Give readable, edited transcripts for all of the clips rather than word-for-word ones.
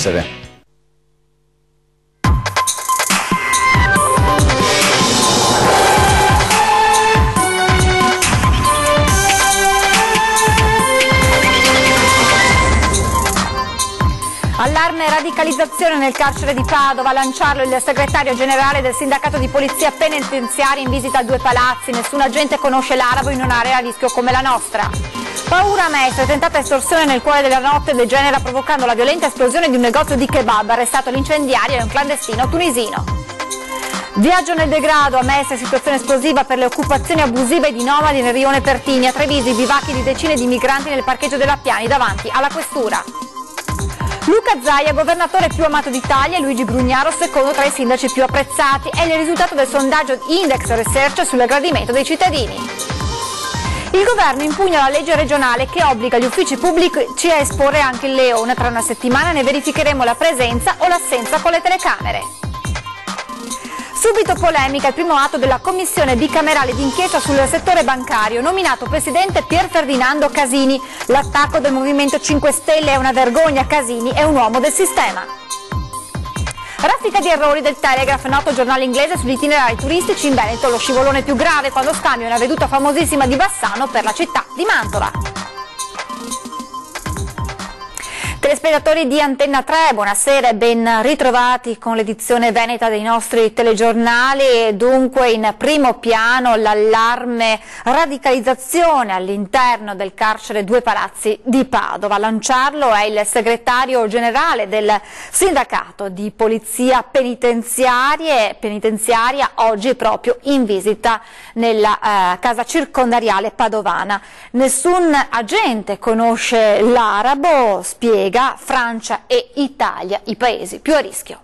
essere. Allarme e radicalizzazione nel carcere di Padova, a lanciarlo il segretario generale del sindacato di polizia penitenziaria in visita a 2 palazzi. Nessun agente conosce l'arabo in un'area a rischio come la nostra. Paura a Mestre, tentata estorsione nel cuore della notte degenera provocando la violenta esplosione di un negozio di kebab, arrestato l'incendiario e un clandestino tunisino. Viaggio nel degrado, a Mestre situazione esplosiva per le occupazioni abusive di nomadi nel rione Pertini, a Treviso i bivacchi di decine di migranti nel parcheggio della Piani davanti alla questura. Luca Zaia, governatore più amato d'Italia, e Luigi Brugnaro, secondo tra i sindaci più apprezzati. È il risultato del sondaggio Index Research sul gradimento dei cittadini. Il governo impugna la legge regionale che obbliga gli uffici pubblici a esporre anche il leone. Tra una settimana ne verificheremo la presenza o l'assenza con le telecamere. Subito polemica il primo atto della commissione bicamerale d'inchiesta sul settore bancario, nominato presidente Pier Ferdinando Casini. L'attacco del Movimento 5 Stelle è una vergogna, Casini è un uomo del sistema. Raffica di errori del Telegraph, noto giornale inglese sugli itinerari turistici in Veneto, lo scivolone più grave quando scambia una veduta famosissima di Bassano per la città di Mantova. Telespettatori di Antenna 3, buonasera e ben ritrovati con l'edizione veneta dei nostri telegiornali. Dunque in primo piano l'allarme radicalizzazione all'interno del carcere 2 Palazzi di Padova. A lanciarlo è il segretario generale del sindacato di polizia penitenziaria, oggi proprio in visita nella casa circondariale padovana. Nessun agente conosce l'arabo, spiega Francia e Italia, i paesi più a rischio.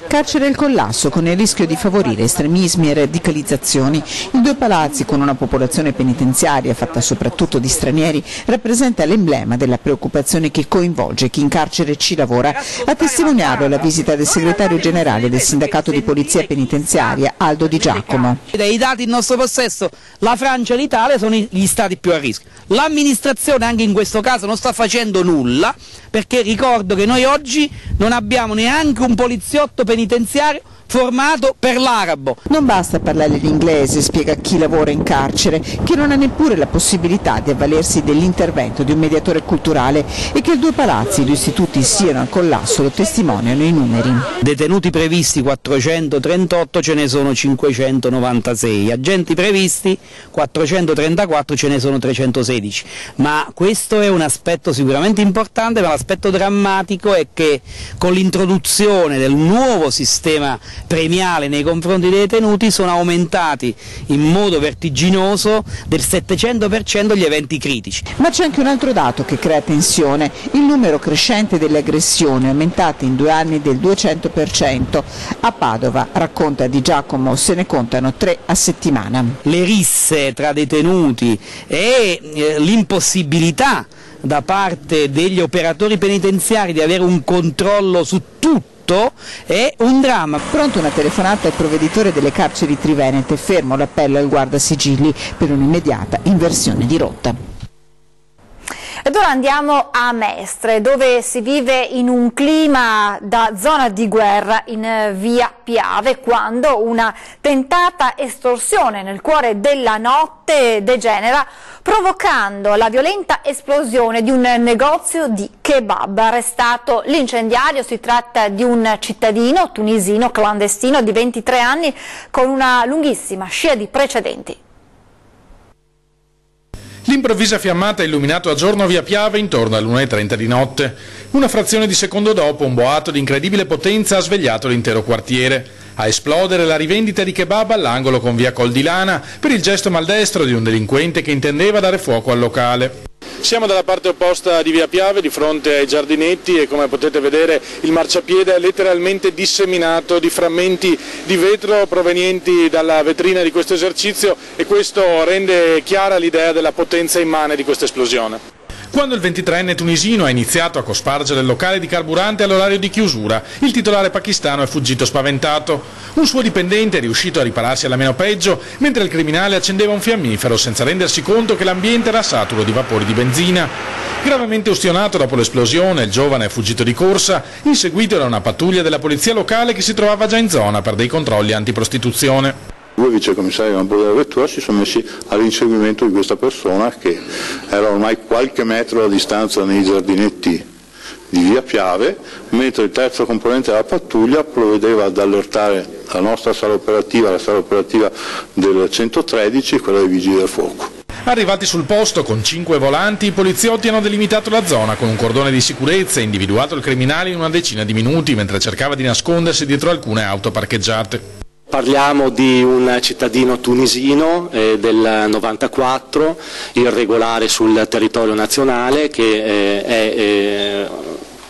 Carcere al collasso con il rischio di favorire estremismi e radicalizzazioni. I 2 palazzi, con una popolazione penitenziaria fatta soprattutto di stranieri, rappresenta l'emblema della preoccupazione che coinvolge chi in carcere ci lavora. A testimoniarlo la visita del segretario generale del sindacato di polizia penitenziaria Aldo Di Giacomo. Dai dati in nostro possesso la Francia e l'Italia sono gli stati più a rischio. L'amministrazione anche in questo caso non sta facendo nulla, perché ricordo che noi oggi non abbiamo neanche un poliziotto penitenziario formato per l'arabo. Non basta parlare l'inglese, spiega chi lavora in carcere, che non ha neppure la possibilità di avvalersi dell'intervento di un mediatore culturale, e che i 2 palazzi e 2 istituti siano al collasso lo testimoniano i numeri. Detenuti previsti 438, ce ne sono 596, agenti previsti 434, ce ne sono 316, ma questo è un aspetto sicuramente importante, ma l'aspetto drammatico è che con l'introduzione del nuovo sistema premiale nei confronti dei detenuti sono aumentati in modo vertiginoso del 700% gli eventi critici. Ma c'è anche un altro dato che crea tensione: il numero crescente delle aggressioni, aumentate in 2 anni del 200%. A Padova, racconta Di Giacomo, se ne contano 3 a settimana. Le risse tra detenuti e l'impossibilità da parte degli operatori penitenziari di avere un controllo su tutto è un dramma. Pronto una telefonata al provveditore delle carceri trivenete, fermo l'appello al guardasigilli per un'immediata inversione di rotta. Ed ora andiamo a Mestre, dove si vive in un clima da zona di guerra in via Piave, quando una tentata estorsione nel cuore della notte degenera, provocando la violenta esplosione di un negozio di kebab. Arrestato l'incendiario, si tratta di un cittadino tunisino clandestino di 23 anni con una lunghissima scia di precedenti. L'improvvisa fiammata ha illuminato a giorno via Piave intorno all'1:30 di notte. Una frazione di secondo dopo, un boato di incredibile potenza ha svegliato l'intero quartiere. A esplodere la rivendita di kebab all'angolo con via Col di Lana per il gesto maldestro di un delinquente che intendeva dare fuoco al locale. Siamo dalla parte opposta di via Piave, di fronte ai giardinetti, e come potete vedere il marciapiede è letteralmente disseminato di frammenti di vetro provenienti dalla vetrina di questo esercizio, e questo rende chiara l'idea della potenza immane di questa esplosione. Quando il 23enne tunisino ha iniziato a cospargere il locale di carburante all'orario di chiusura, il titolare pakistano è fuggito spaventato. Un suo dipendente è riuscito a ripararsi alla meno peggio, mentre il criminale accendeva un fiammifero senza rendersi conto che l'ambiente era saturo di vapori di benzina. Gravemente ustionato dopo l'esplosione, il giovane è fuggito di corsa, inseguito da una pattuglia della polizia locale che si trovava già in zona per dei controlli antiprostituzione. Due vicecommissari a bordo della vettura si sono messi all'inseguimento di questa persona che era ormai qualche metro a distanza nei giardinetti di via Piave, mentre il terzo componente della pattuglia provvedeva ad allertare la nostra sala operativa, la sala operativa del 113 e quella dei vigili del fuoco. Arrivati sul posto con 5 volanti, i poliziotti hanno delimitato la zona con un cordone di sicurezza e individuato il criminale in una decina di minuti mentre cercava di nascondersi dietro alcune auto parcheggiate. Parliamo di un cittadino tunisino del 94, irregolare sul territorio nazionale, che è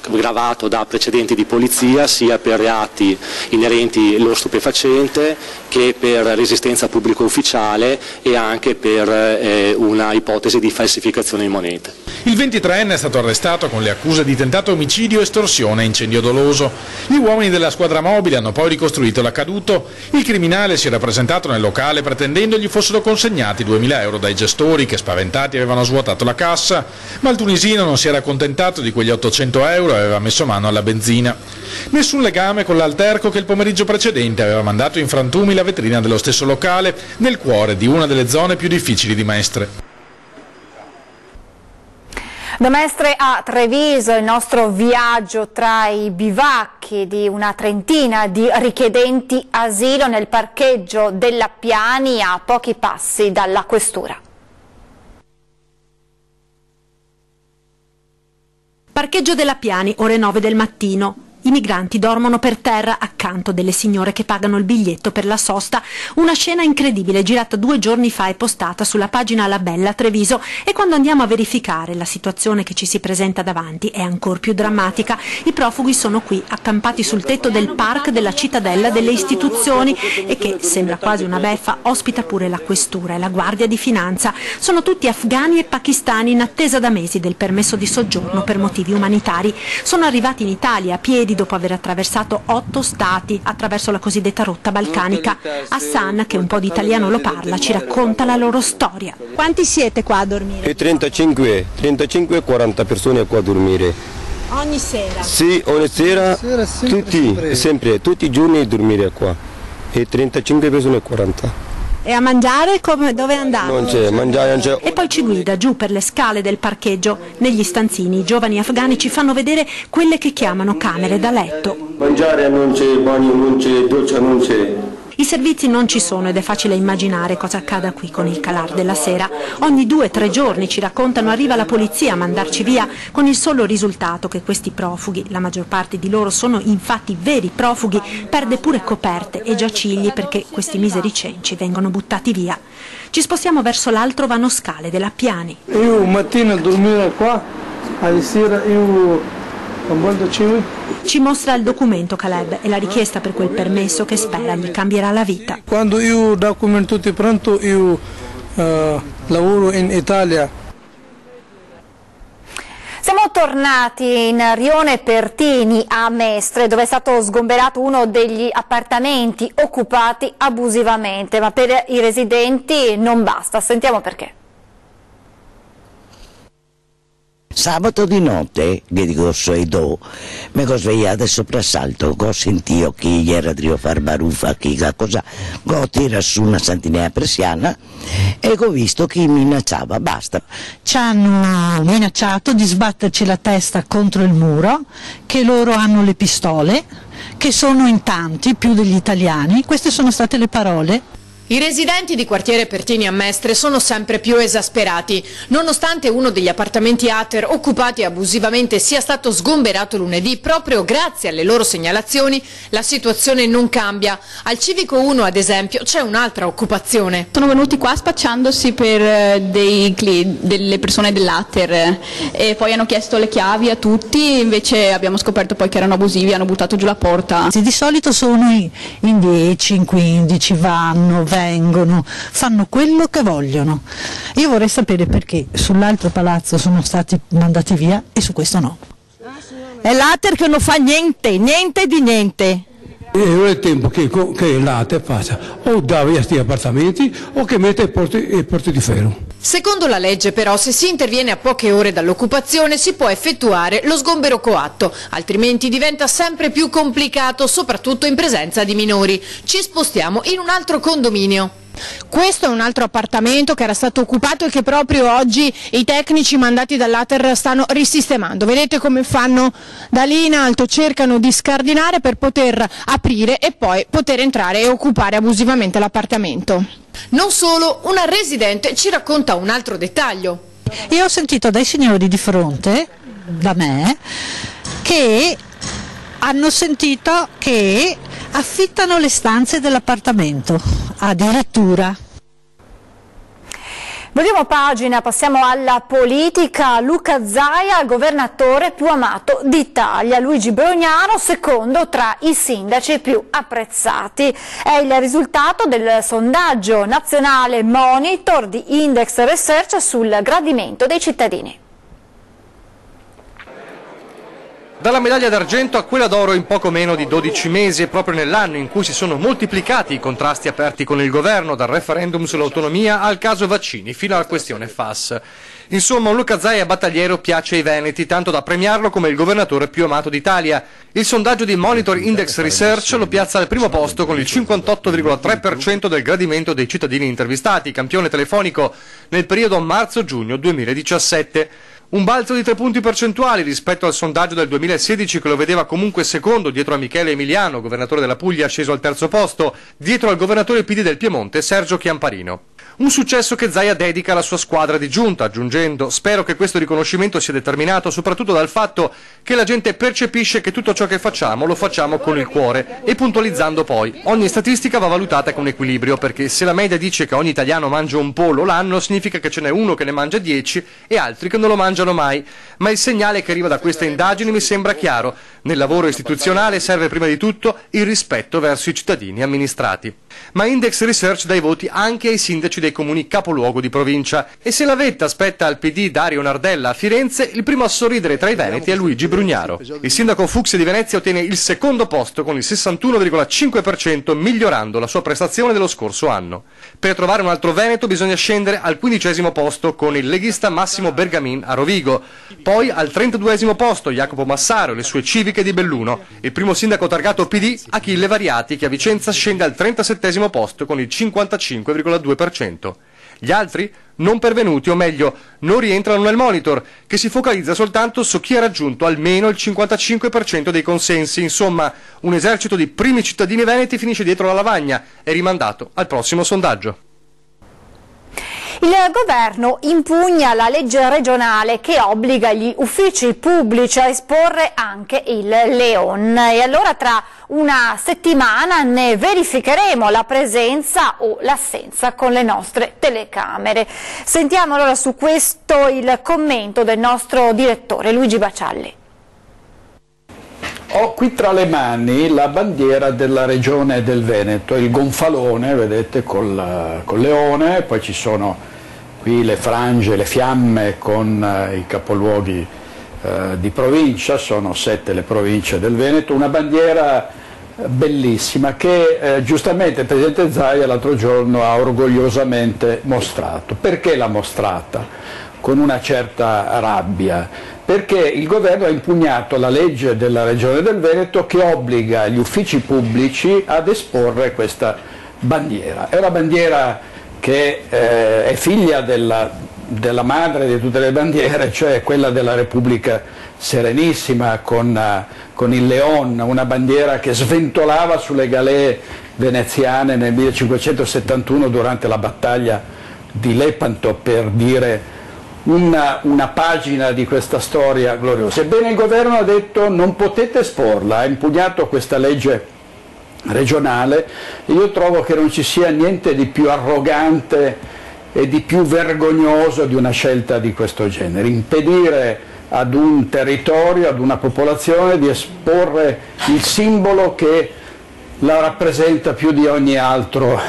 gravato da precedenti di polizia sia per reati inerenti allo stupefacente che per resistenza pubblico ufficiale e anche per una ipotesi di falsificazione di monete. Il 23enne è stato arrestato con le accuse di tentato omicidio, estorsione e incendio doloso. Gli uomini della squadra mobile hanno poi ricostruito l'accaduto. Il criminale si era presentato nel locale pretendendo gli fossero consegnati 2.000 euro dai gestori che, spaventati, avevano svuotato la cassa, ma il tunisino non si era accontentato di quegli 800 euro e aveva messo mano alla benzina. Nessun legame con l'alterco che il pomeriggio precedente aveva mandato in frantumi la vetrina dello stesso locale nel cuore di una delle zone più difficili di Mestre. Da Mestre a Treviso il nostro viaggio tra i bivacchi di una trentina di richiedenti asilo nel parcheggio della Piani a pochi passi dalla questura. Parcheggio della Piani, ore 9 del mattino. I migranti dormono per terra accanto delle signore che pagano il biglietto per la sosta. Una scena incredibile girata 2 giorni fa e postata sulla pagina La Bella Treviso, e quando andiamo a verificare la situazione che ci si presenta davanti è ancor più drammatica. I profughi sono qui accampati sul tetto del park della cittadella delle istituzioni e che, sembra quasi una beffa, ospita pure la questura e la guardia di finanza. Sono tutti afghani e pakistani in attesa da mesi del permesso di soggiorno per motivi umanitari. Sono arrivati in Italia a piedi dopo aver attraversato 8 stati attraverso la cosiddetta rotta balcanica. Hassan, che un po' di italiano lo parla, ci racconta la loro storia. Quanti siete qua a dormire? 35-40 persone qua a dormire. Ogni sera? Sì, ogni sera sempre, tutti i giorni a dormire qua. E 35 persone 40. E a mangiare dove andate? Non c'è, mangiare non c'è. E poi ci guida giù per le scale del parcheggio. Negli stanzini i giovani afghani ci fanno vedere quelle che chiamano camere da letto. Mangiare non c'è, bagno non c'è, doccia non c'è. I servizi non ci sono ed è facile immaginare cosa accada qui con il calar della sera. Ogni 2-3 giorni, ci raccontano, arriva la polizia a mandarci via, con il solo risultato che questi profughi, la maggior parte di loro sono infatti veri profughi, perde pure coperte e giacigli perché questi miseri cenci vengono buttati via. Ci spostiamo verso l'altro vanoscale della Piani. Io mattina dormire qua, alla sera io... Ci mostra il documento Caleb e la richiesta per quel permesso che spera gli cambierà la vita. Quando io documento tutto pronto, io lavoro in Italia. Siamo tornati in Rione Pertini a Mestre, dove è stato sgomberato uno degli appartamenti occupati abusivamente, ma per i residenti non basta. Sentiamo perché. Sabato di notte, che dico do, mi ho svegliato e soprassalto, ho sentito che ieri era di fare barufa, che cosa, ho tirato su una santinea persiana e ho visto che mi minacciava, basta. Ci hanno minacciato di sbatterci la testa contro il muro, che loro hanno le pistole, che sono in tanti, più degli italiani, queste sono state le parole. I residenti di quartiere Pertini a Mestre sono sempre più esasperati. Nonostante uno degli appartamenti Ater occupati abusivamente sia stato sgomberato lunedì, proprio grazie alle loro segnalazioni, la situazione non cambia. Al Civico 1, ad esempio, c'è un'altra occupazione. Sono venuti qua spacciandosi per delle persone dell'Ater e poi hanno chiesto le chiavi a tutti, invece abbiamo scoperto poi che erano abusivi, hanno buttato giù la porta. Di solito sono in 10, in 15, vanno, vengono, fanno quello che vogliono. Io vorrei sapere perché sull'altro palazzo sono stati mandati via e su questo no. È l'Ater che non fa niente, niente di niente. È il tempo che l'Ater faccia o dà via questi appartamenti o che mette i porti di ferro. Secondo la legge però, se si interviene a poche ore dall'occupazione si può effettuare lo sgombero coatto, altrimenti diventa sempre più complicato, soprattutto in presenza di minori. Ci spostiamo in un altro condominio. Questo è un altro appartamento che era stato occupato e che proprio oggi i tecnici mandati dall'Ater stanno risistemando. Vedete come fanno da lì in alto, cercano di scardinare per poter aprire e poi poter entrare e occupare abusivamente l'appartamento. Non solo, una residente ci racconta un altro dettaglio. Io ho sentito dai signori di fronte, da me, che hanno sentito che affittano le stanze dell'appartamento, addirittura. Volviamo pagina, passiamo alla politica. Luca Zaia, governatore più amato d'Italia. Luigi Brugnaro, secondo tra i sindaci più apprezzati. È il risultato del sondaggio nazionale Monitor di Index Research sul gradimento dei cittadini. Dalla medaglia d'argento a quella d'oro in poco meno di 12 mesi, e proprio nell'anno in cui si sono moltiplicati i contrasti aperti con il governo, dal referendum sull'autonomia al caso vaccini, fino alla questione FAS. Insomma, un Luca Zaia battagliero piace ai veneti, tanto da premiarlo come il governatore più amato d'Italia. Il sondaggio di Monitor Index Research lo piazza al primo posto con il 58,3% del gradimento dei cittadini intervistati, campione telefonico nel periodo marzo-giugno 2017. Un balzo di 3 punti percentuali rispetto al sondaggio del 2016 che lo vedeva comunque secondo dietro a Michele Emiliano, governatore della Puglia sceso al terzo posto, dietro al governatore PD del Piemonte Sergio Chiamparino. Un successo che Zaia dedica alla sua squadra di giunta, aggiungendo: spero che questo riconoscimento sia determinato soprattutto dal fatto che la gente percepisce che tutto ciò che facciamo lo facciamo con il cuore, e puntualizzando poi: ogni statistica va valutata con equilibrio, perché se la media dice che ogni italiano mangia un pollo l'anno, significa che ce n'è uno che ne mangia 10 e altri che non lo mangiano mai. Ma il segnale che arriva da queste indagini mi sembra chiaro: nel lavoro istituzionale serve prima di tutto il rispetto verso i cittadini amministrati. Ma Index Research dà i voti anche ai sindaci dei comuni capoluogo di provincia, e se la vetta spetta al PD Dario Nardella a Firenze, il primo a sorridere tra i veneti è Luigi Brugnaro. Il sindaco Fucsia di Venezia ottiene il secondo posto con il 61,5%, migliorando la sua prestazione dello scorso anno. Per trovare un altro veneto bisogna scendere al 15° posto con il leghista Massimo Bergamin a Rovigo, poi al 32° posto Jacopo Massaro e le sue civiche di Belluno. Il primo sindaco targato PD Achille Variati, che a Vicenza scende al 37° posto con il 55,2%. Gli altri non pervenuti, o meglio, non rientrano nel monitor, che si focalizza soltanto su chi ha raggiunto almeno il 55% dei consensi. Insomma, un esercito di primi cittadini veneti finisce dietro la lavagna e rimandato al prossimo sondaggio. Il governo impugna la legge regionale che obbliga gli uffici pubblici a esporre anche il Leon, e allora tra una settimana ne verificheremo la presenza o l'assenza con le nostre telecamere. Sentiamo allora su questo il commento del nostro direttore Luigi Bacialli. Ho qui tra le mani la bandiera della regione del Veneto, il gonfalone, vedete, col leone, poi ci sono qui le frange, le fiamme con i capoluoghi di provincia, sono 7 le province del Veneto, una bandiera bellissima che giustamente il Presidente Zaia l'altro giorno ha orgogliosamente mostrato. Perché l'ha mostrata? Con una certa rabbia, perché il governo ha impugnato la legge della Regione del Veneto che obbliga gli uffici pubblici ad esporre questa bandiera. È una bandiera che è figlia della madre di tutte le bandiere, cioè quella della Repubblica Serenissima con il Leon, una bandiera che sventolava sulle galee veneziane nel 1571 durante la battaglia di Lepanto, per dire una pagina di questa storia gloriosa. Ebbene, il governo ha detto: non potete esporla, ha impugnato questa legge regionale, e io trovo che non ci sia niente di più arrogante e di più vergognoso di una scelta di questo genere: impedire ad un territorio, ad una popolazione di esporre il simbolo che la rappresenta più di ogni altro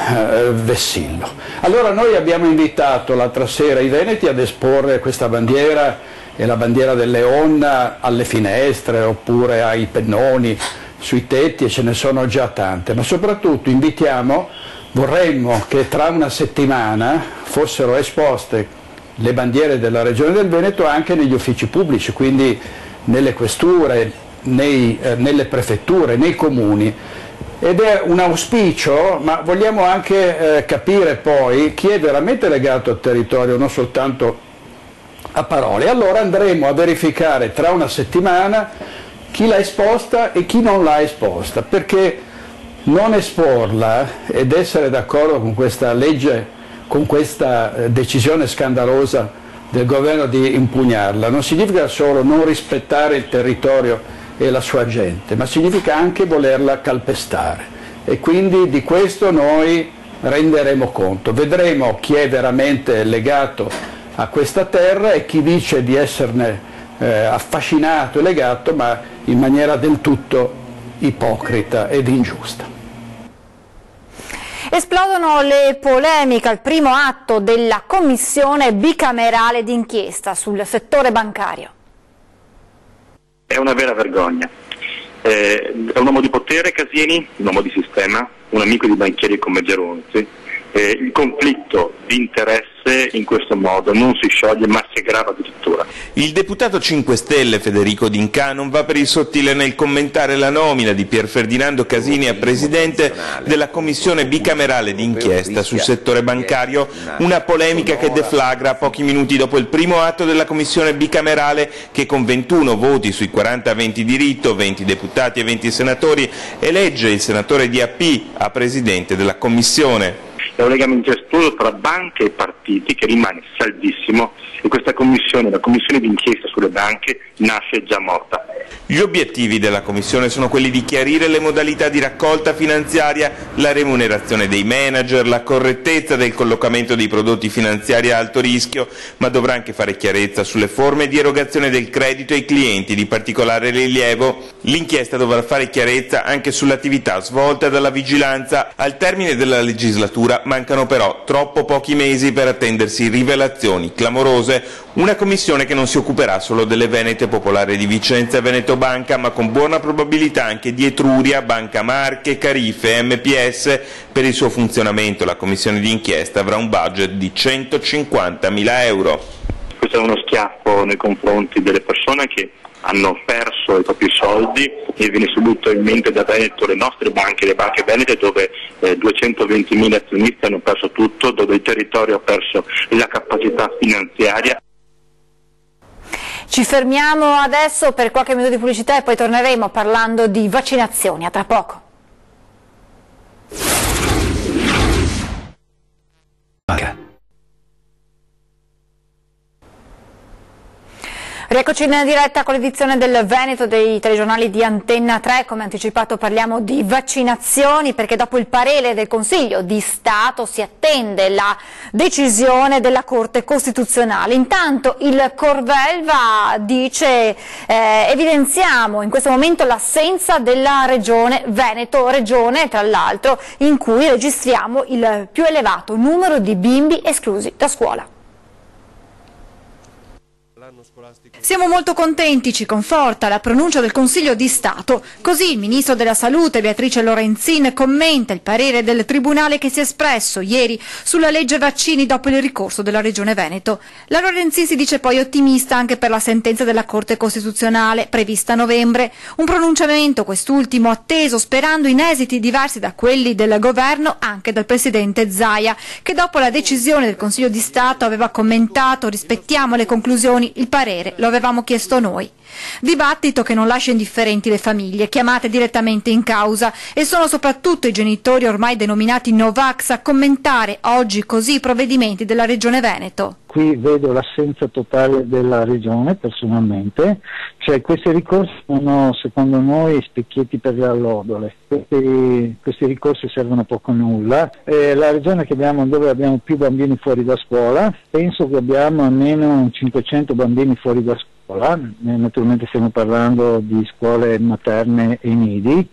vessillo. Allora noi abbiamo invitato l'altra sera i veneti ad esporre questa bandiera e la bandiera del Leon alle finestre oppure ai pennoni, sui tetti, e ce ne sono già tante, ma soprattutto vorremmo che tra una settimana fossero esposte le bandiere della Regione del Veneto anche negli uffici pubblici, quindi nelle questure, nelle prefetture, nei comuni. Ed è un auspicio, ma vogliamo anche capire poi chi è veramente legato al territorio, non soltanto a parole. Allora andremo a verificare tra una settimana chi l'ha esposta e chi non l'ha esposta, perché non esporla ed essere d'accordo con questa legge, con questa decisione scandalosa del governo di impugnarla, non significa solo non rispettare il territorio e la sua gente, ma significa anche volerla calpestare, e quindi di questo noi renderemo conto, vedremo chi è veramente legato a questa terra e chi dice di esserne affascinato e legato, ma in maniera del tutto ipocrita ed ingiusta. Esplodono le polemiche al primo atto della commissione bicamerale d'inchiesta sul settore bancario. È una vera vergogna. È un uomo di potere, Casini, un uomo di sistema, un amico di banchieri come Geronzi. Il conflitto di interesse in questo modo non si scioglie, ma si aggrava addirittura. Il deputato 5 Stelle Federico D'Inca non va per il sottile nel commentare la nomina di Pier Ferdinando Casini a presidente della commissione bicamerale d'inchiesta sul settore bancario, una polemica che deflagra pochi minuti dopo il primo atto della commissione bicamerale che con 21 voti sui 40-20 di rito, 20 deputati e 20 senatori, elegge il senatore DAP a presidente della commissione. È un legame incestuoso tra banche e partiti che rimane saldissimo, e questa commissione, la commissione d'inchiesta sulle banche, nasce già morta. Gli obiettivi della Commissione sono quelli di chiarire le modalità di raccolta finanziaria, la remunerazione dei manager, la correttezza del collocamento dei prodotti finanziari a alto rischio, ma dovrà anche fare chiarezza sulle forme di erogazione del credito ai clienti di particolare rilievo. L'inchiesta dovrà fare chiarezza anche sull'attività svolta dalla vigilanza. Al termine della legislatura mancano però troppo pochi mesi per attendersi rivelazioni clamorose. Una commissione che non si occuperà solo delle Venete Popolare di Vicenza e Veneto Banca, ma con buona probabilità anche di Etruria, Banca Marche, Carife, MPS. Per il suo funzionamento la commissione di inchiesta avrà un budget di 150.000 euro. Questo è uno schiaffo nei confronti delle persone che hanno perso i propri soldi, e viene subito in mente da Veneto le nostre banche, le banche venete, dove 220.000 azionisti hanno perso tutto, dove il territorio ha perso la capacità finanziaria. Ci fermiamo adesso per qualche minuto di pubblicità e poi torneremo parlando di vaccinazioni. A tra poco. Rieccoci in diretta con l'edizione del Veneto dei telegiornali di Antenna 3. Come anticipato parliamo di vaccinazioni, perché dopo il parere del Consiglio di Stato si attende la decisione della Corte Costituzionale. Intanto il Corvelva dice evidenziamo in questo momento l'assenza della Regione Veneto, regione tra l'altro in cui registriamo il più elevato numero di bimbi esclusi da scuola. Siamo molto contenti, ci conforta la pronuncia del Consiglio di Stato. Così il Ministro della Salute, Beatrice Lorenzin, commenta il parere del Tribunale che si è espresso ieri sulla legge vaccini dopo il ricorso della Regione Veneto. La Lorenzin si dice poi ottimista anche per la sentenza della Corte Costituzionale, prevista a novembre. Un pronunciamento, quest'ultimo, atteso sperando in esiti diversi da quelli del Governo, anche dal Presidente Zaia, che dopo la decisione del Consiglio di Stato aveva commentato: rispettiamo le conclusioni, il parere lo avevamo chiesto noi. Dibattito che non lascia indifferenti le famiglie chiamate direttamente in causa, e sono soprattutto i genitori ormai denominati Novax a commentare oggi così i provvedimenti della Regione Veneto. Qui vedo l'assenza totale della Regione personalmente, cioè questi ricorsi sono secondo noi specchietti per le allodole, questi ricorsi servono poco o nulla. La Regione che abbiamo, dove abbiamo più bambini fuori da scuola, penso che abbiamo almeno 500 bambini fuori da scuola, naturalmente stiamo parlando di scuole materne e nidi,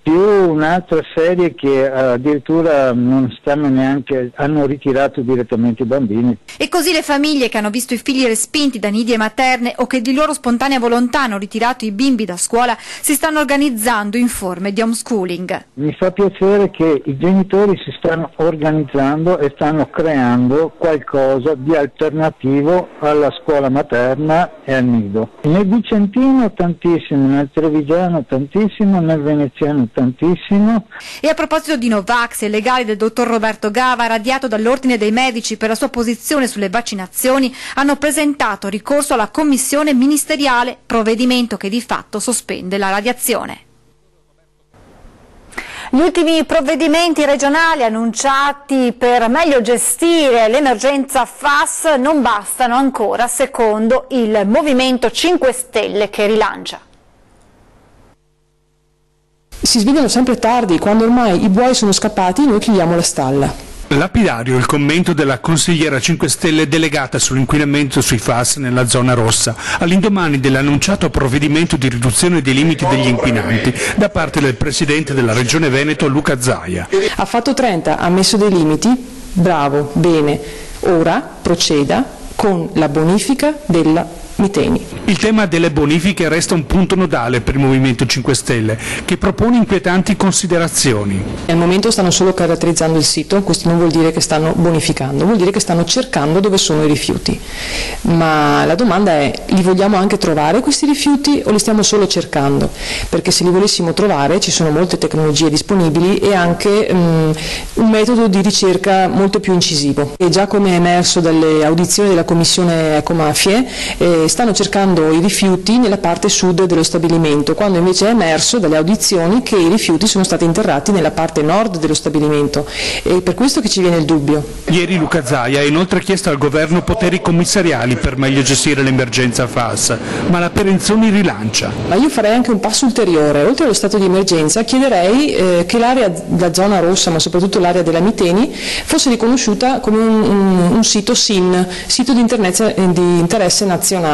più un'altra serie che addirittura non stanno neanche, hanno ritirato direttamente i bambini. E così le famiglie che hanno visto i figli respinti da nidi e materne o che di loro spontanea volontà hanno ritirato i bimbi da scuola si stanno organizzando in forme di homeschooling. Mi fa piacere che i genitori si stanno organizzando e stanno creando qualcosa di alternativo alla scuola materna e al nido. Nel vicentino tantissimo, nel trevigiano tantissimo, nel veneziano tantissimo. E a proposito di Novax e legali del dottor Roberto Gava, radiato dall'Ordine dei Medici per la sua posizione sulle vaccinazioni, hanno presentato ricorso alla commissione ministeriale, provvedimento che di fatto sospende la radiazione. Gli ultimi provvedimenti regionali annunciati per meglio gestire l'emergenza FAS non bastano ancora, secondo il Movimento 5 Stelle che rilancia. Si svegliano sempre tardi, quando ormai i buoi sono scappati noi chiudiamo la stalla. Lapidario il commento della consigliera 5 Stelle delegata sull'inquinamento sui FAS nella zona rossa, all'indomani dell'annunciato provvedimento di riduzione dei limiti degli inquinanti da parte del presidente della Regione Veneto Luca Zaia. Ha fatto 30, ha messo dei limiti, bravo, bene, ora proceda con la bonifica della Miteni. Il tema delle bonifiche resta un punto nodale per il Movimento 5 Stelle, che propone inquietanti considerazioni. Al momento stanno solo caratterizzando il sito, questo non vuol dire che stanno bonificando, vuol dire che stanno cercando dove sono i rifiuti. Ma la domanda è, li vogliamo anche trovare questi rifiuti o li stiamo solo cercando? Perché se li volessimo trovare ci sono molte tecnologie disponibili e anche un metodo di ricerca molto più incisivo. E già come è emerso dalle audizioni della Commissione Ecomafie, stanno cercando i rifiuti nella parte sud dello stabilimento, quando invece è emerso dalle audizioni che i rifiuti sono stati interrati nella parte nord dello stabilimento. È per questo che ci viene il dubbio. Ieri Luca Zaia ha inoltre chiesto al governo poteri commissariali per meglio gestire l'emergenza FAS, ma la Perenzoni rilancia. Ma io farei anche un passo ulteriore, oltre allo stato di emergenza chiederei che l'area, la zona rossa, ma soprattutto l'area della Miteni, fosse riconosciuta come un sito SIN, sito di interesse nazionale,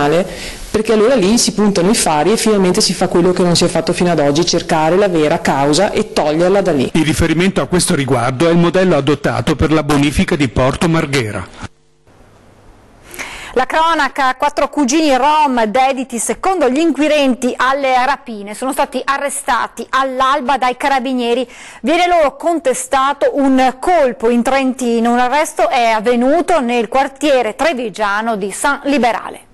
perché allora lì si puntano i fari e finalmente si fa quello che non si è fatto fino ad oggi, cercare la vera causa e toglierla da lì. Il riferimento a questo riguardo è il modello adottato per la bonifica di Porto Marghera. La cronaca, 4 cugini rom dediti secondo gli inquirenti alle rapine sono stati arrestati all'alba dai carabinieri. Viene loro contestato un colpo in Trentino, un arresto è avvenuto nel quartiere trevigiano di San Liberale.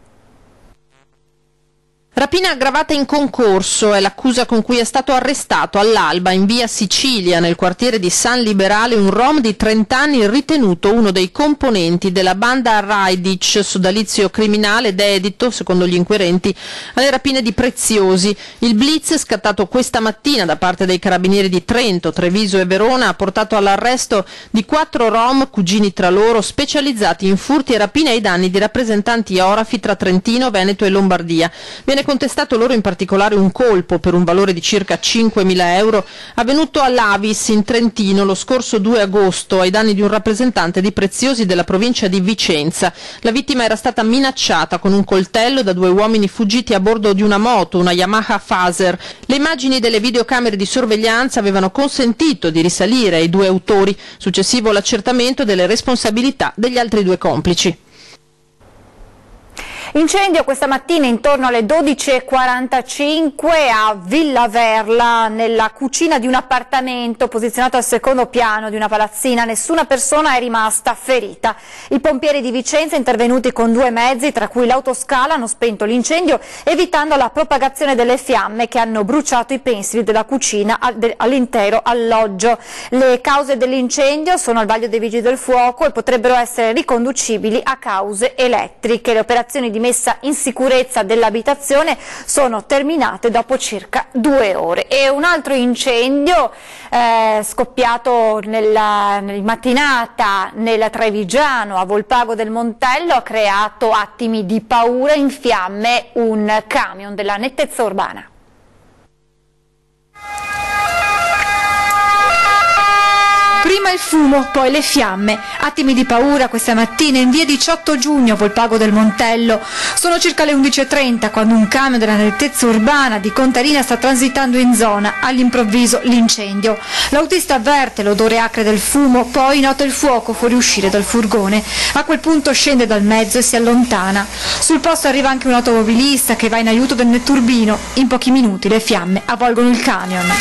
Rapina aggravata in concorso è l'accusa con cui è stato arrestato all'alba in via Sicilia, nel quartiere di San Liberale, un rom di 30 anni ritenuto uno dei componenti della banda Rajdic, sodalizio criminale dedito, secondo gli inquirenti, alle rapine di preziosi. Il blitz, scattato questa mattina da parte dei carabinieri di Trento, Treviso e Verona, ha portato all'arresto di 4 rom, cugini tra loro, specializzati in furti e rapine ai danni di rappresentanti orafi tra Trentino, Veneto e Lombardia. Viene contestato loro in particolare un colpo per un valore di circa 5.000 euro avvenuto all'Avis in Trentino lo scorso 2 agosto ai danni di un rappresentante di preziosi della provincia di Vicenza. La vittima era stata minacciata con un coltello da 2 uomini fuggiti a bordo di una moto, una Yamaha Faser. Le immagini delle videocamere di sorveglianza avevano consentito di risalire ai 2 autori, successivo l'accertamento delle responsabilità degli altri 2 complici. Incendio questa mattina intorno alle 12:45 a Villa Verla, nella cucina di un appartamento posizionato al secondo piano di una palazzina. Nessuna persona è rimasta ferita. I pompieri di Vicenza, intervenuti con 2 mezzi, tra cui l'autoscala, hanno spento l'incendio evitando la propagazione delle fiamme che hanno bruciato i pensili della cucina all'intero alloggio. Le cause dell'incendio sono al vaglio dei vigili del fuoco e potrebbero essere riconducibili a cause elettriche. Le operazioni di messa in sicurezza dell'abitazione sono terminate dopo circa 2 ore. E un altro incendio scoppiato nella mattinata nel Trevigiano, a Volpago del Montello, ha creato attimi di paura. In fiamme un camion della nettezza urbana. Prima il fumo, poi le fiamme. Attimi di paura questa mattina in via 18 giugno, Volpago del Montello. Sono circa le 11:30 quando un camion della nettezza urbana di Contarina sta transitando in zona. All'improvviso l'incendio. L'autista avverte l'odore acre del fumo, poi nota il fuoco fuoriuscire dal furgone. A quel punto scende dal mezzo e si allontana. Sul posto arriva anche un automobilista che va in aiuto del netturbino. In pochi minuti le fiamme avvolgono il camion.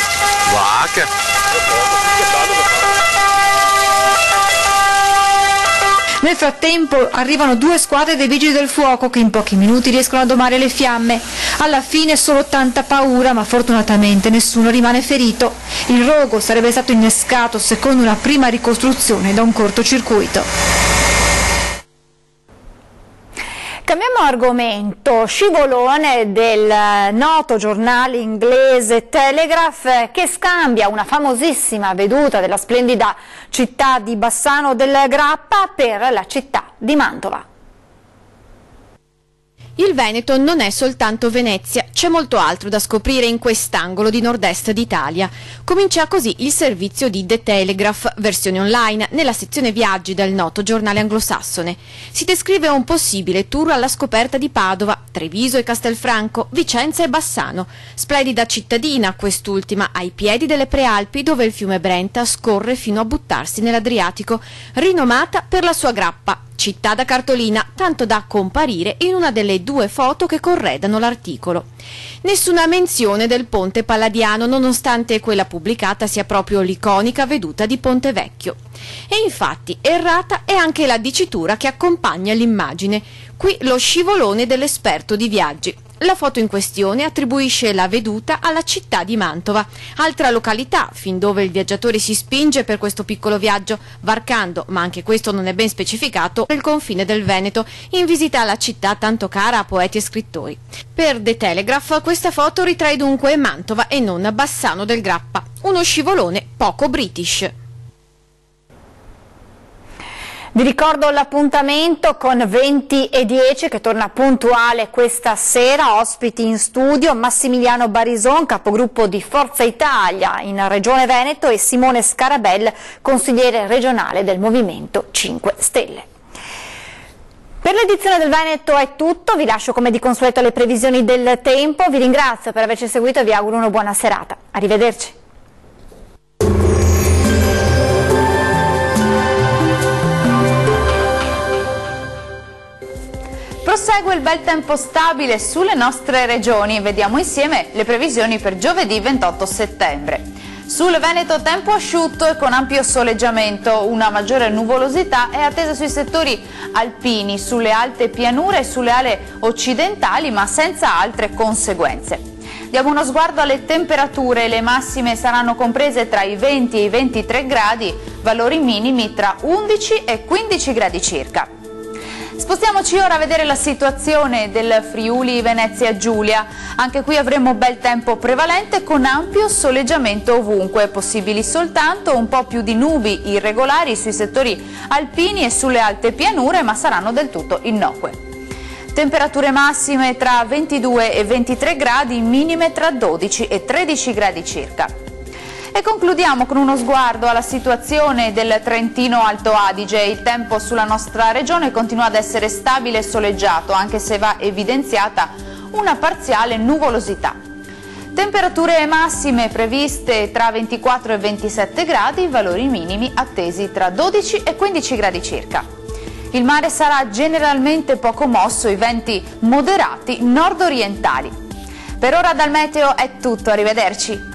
Nel frattempo arrivano 2 squadre dei vigili del fuoco che in pochi minuti riescono a domare le fiamme. Alla fine solo tanta paura, ma fortunatamente nessuno rimane ferito. Il rogo sarebbe stato innescato secondo una prima ricostruzione da un cortocircuito. Cambiamo argomento, scivolone del noto giornale inglese Telegraph che scambia una famosissima veduta della splendida città di Bassano del Grappa per la città di Mantova. Il Veneto non è soltanto Venezia, c'è molto altro da scoprire in quest'angolo di nord-est d'Italia. Comincia così il servizio di The Telegraph, versione online, nella sezione viaggi del noto giornale anglosassone. Si descrive un possibile tour alla scoperta di Padova, Treviso e Castelfranco, Vicenza e Bassano. Splendida cittadina quest'ultima, ai piedi delle Prealpi, dove il fiume Brenta scorre fino a buttarsi nell'Adriatico, rinomata per la sua grappa. Città da cartolina, tanto da comparire in una delle 2 foto che corredano l'articolo. Nessuna menzione del Ponte Palladiano, nonostante quella pubblicata sia proprio l'iconica veduta di Ponte Vecchio. E infatti errata è anche la dicitura che accompagna l'immagine. Qui lo scivolone dell'esperto di viaggi. La foto in questione attribuisce la veduta alla città di Mantova, altra località fin dove il viaggiatore si spinge per questo piccolo viaggio, varcando, ma anche questo non è ben specificato, il confine del Veneto, in visita alla città tanto cara a poeti e scrittori. Per The Telegraph questa foto ritrae dunque Mantova e non Bassano del Grappa, uno scivolone poco british. Vi ricordo l'appuntamento con 20:10 che torna puntuale questa sera, ospiti in studio Massimiliano Barison, capogruppo di Forza Italia in Regione Veneto, e Simone Scarabel, consigliere regionale del Movimento 5 Stelle. Per l'edizione del Veneto è tutto, vi lascio come di consueto le previsioni del tempo, vi ringrazio per averci seguito e vi auguro una buona serata. Arrivederci. Prosegue il bel tempo stabile sulle nostre regioni, vediamo insieme le previsioni per giovedì 28 settembre. Sul Veneto tempo asciutto e con ampio soleggiamento, una maggiore nuvolosità è attesa sui settori alpini, sulle alte pianure e sulle aree occidentali, ma senza altre conseguenze. Diamo uno sguardo alle temperature, le massime saranno comprese tra i 20 e i 23 gradi, valori minimi tra 11 e 15 gradi circa. Spostiamoci ora a vedere la situazione del Friuli Venezia Giulia. Anche qui avremo bel tempo prevalente con ampio soleggiamento ovunque, possibili soltanto un po' più di nubi irregolari sui settori alpini e sulle alte pianure, ma saranno del tutto innocue. Temperature massime tra 22 e 23 gradi, minime tra 12 e 13 gradi circa. E concludiamo con uno sguardo alla situazione del Trentino Alto Adige. Il tempo sulla nostra regione continua ad essere stabile e soleggiato, anche se va evidenziata una parziale nuvolosità. Temperature massime previste tra 24 e 27 gradi, valori minimi attesi tra 12 e 15 gradi circa. Il mare sarà generalmente poco mosso, i venti moderati nord-orientali. Per ora dal meteo è tutto, arrivederci.